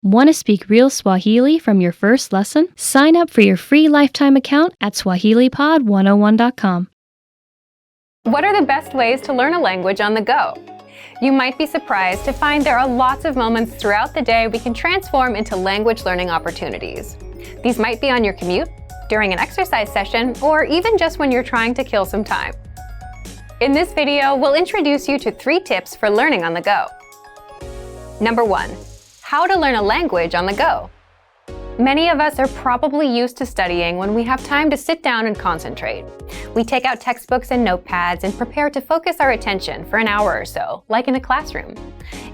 Want to speak real Swahili from your first lesson? Sign up for your free lifetime account at swahilipod101.com. What are the best ways to learn a language on the go? You might be surprised to find there are lots of moments throughout the day we can transform into language learning opportunities. These might be on your commute, during an exercise session, or even just when you're trying to kill some time. In this video, we'll introduce you to 3 tips for learning on the go. Number 1. How to learn a language on the go. Many of us are probably used to studying when we have time to sit down and concentrate. We take out textbooks and notepads and prepare to focus our attention for an hour or so, like in a classroom.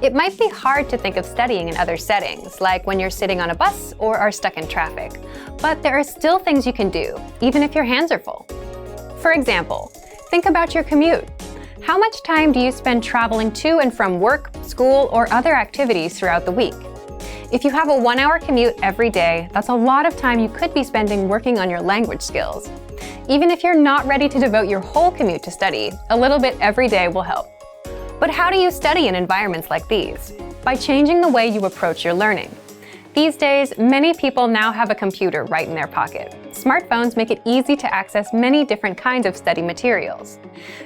It might be hard to think of studying in other settings, like when you're sitting on a bus or are stuck in traffic. But there are still things you can do, even if your hands are full. For example, think about your commute. How much time do you spend traveling to and from work, school, or other activities throughout the week? If you have a 1-hour commute every day, that's a lot of time you could be spending working on your language skills. Even if you're not ready to devote your whole commute to study, a little bit every day will help. But how do you study in environments like these? By changing the way you approach your learning. These days, many people now have a computer right in their pocket. Smartphones make it easy to access many different kinds of study materials.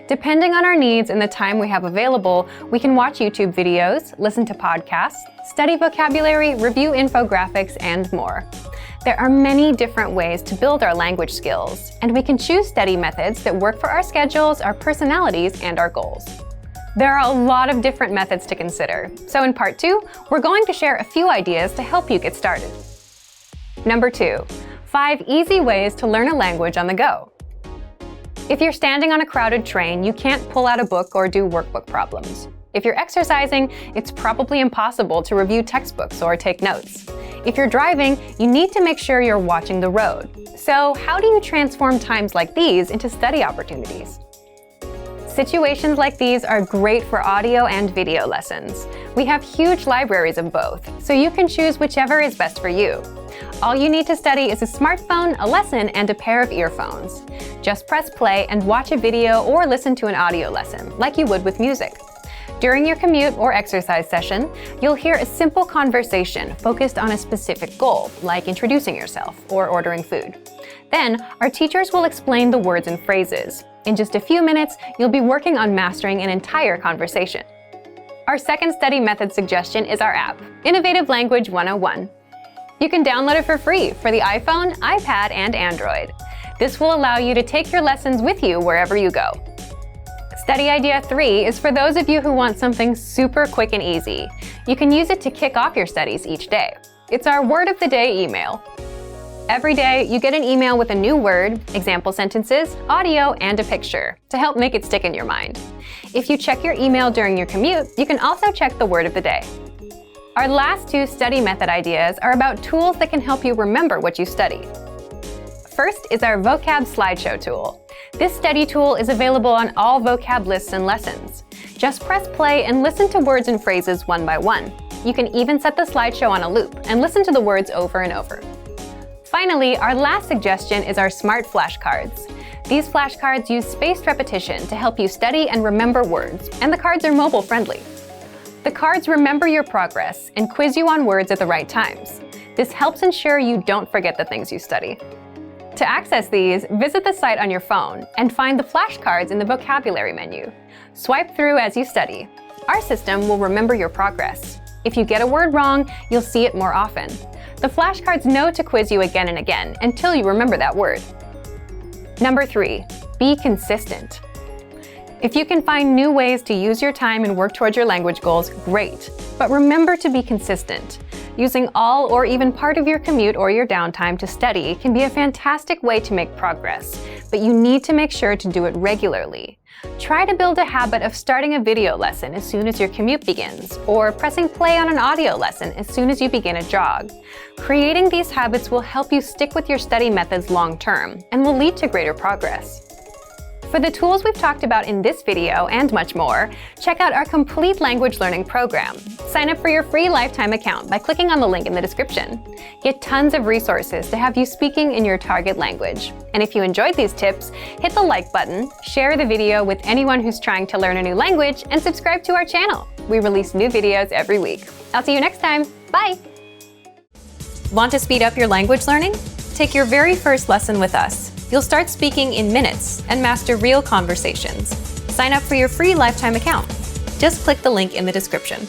Depending on our needs and the time we have available, we can watch YouTube videos, listen to podcasts, study vocabulary, review infographics, and more. There are many different ways to build our language skills, and we can choose study methods that work for our schedules, our personalities, and our goals. There are a lot of different methods to consider, so in part 2, we're going to share a few ideas to help you get started. Number 2, 5 easy ways to learn a language on the go. If you're standing on a crowded train, you can't pull out a book or do workbook problems. If you're exercising, it's probably impossible to review textbooks or take notes. If you're driving, you need to make sure you're watching the road. So how do you transform times like these into study opportunities? Situations like these are great for audio and video lessons. We have huge libraries of both, so you can choose whichever is best for you. All you need to study is a smartphone, a lesson, and a pair of earphones. Just press play and watch a video or listen to an audio lesson, like you would with music. During your commute or exercise session, you'll hear a simple conversation focused on a specific goal, like introducing yourself or ordering food. Then, our teachers will explain the words and phrases. In just a few minutes, you'll be working on mastering an entire conversation. Our second study method suggestion is our app, Innovative Language 101. You can download it for free for the iPhone, iPad, and Android. This will allow you to take your lessons with you wherever you go. Study idea 3 is for those of you who want something super quick and easy. You can use it to kick off your studies each day. It's our word of the day email. Every day, you get an email with a new word, example sentences, audio, and a picture to help make it stick in your mind. If you check your email during your commute, you can also check the word of the day. Our last 2 study method ideas are about tools that can help you remember what you study. First is our vocab slideshow tool. This study tool is available on all vocab lists and lessons. Just press play and listen to words and phrases one by one. You can even set the slideshow on a loop and listen to the words over and over. Finally, our last suggestion is our smart flashcards. These flashcards use spaced repetition to help you study and remember words, and the cards are mobile friendly. The cards remember your progress and quiz you on words at the right times. This helps ensure you don't forget the things you study. To access these, visit the site on your phone and find the flashcards in the vocabulary menu. Swipe through as you study. Our system will remember your progress. If you get a word wrong, you'll see it more often. The flashcards know to quiz you again and again until you remember that word. Number 3, be consistent. If you can find new ways to use your time and work towards your language goals, great. But remember to be consistent. Using all or even part of your commute or your downtime to study can be a fantastic way to make progress, but you need to make sure to do it regularly. Try to build a habit of starting a video lesson as soon as your commute begins, or pressing play on an audio lesson as soon as you begin a jog. Creating these habits will help you stick with your study methods long term and will lead to greater progress. For the tools we've talked about in this video and much more, check out our complete language learning program. Sign up for your free lifetime account by clicking on the link in the description. Get tons of resources to have you speaking in your target language. And if you enjoyed these tips, hit the like button, share the video with anyone who's trying to learn a new language, and subscribe to our channel. We release new videos every week. I'll see you next time. Bye! Want to speed up your language learning? Take your very first lesson with us. You'll start speaking in minutes and master real conversations. Sign up for your free lifetime account. Just click the link in the description.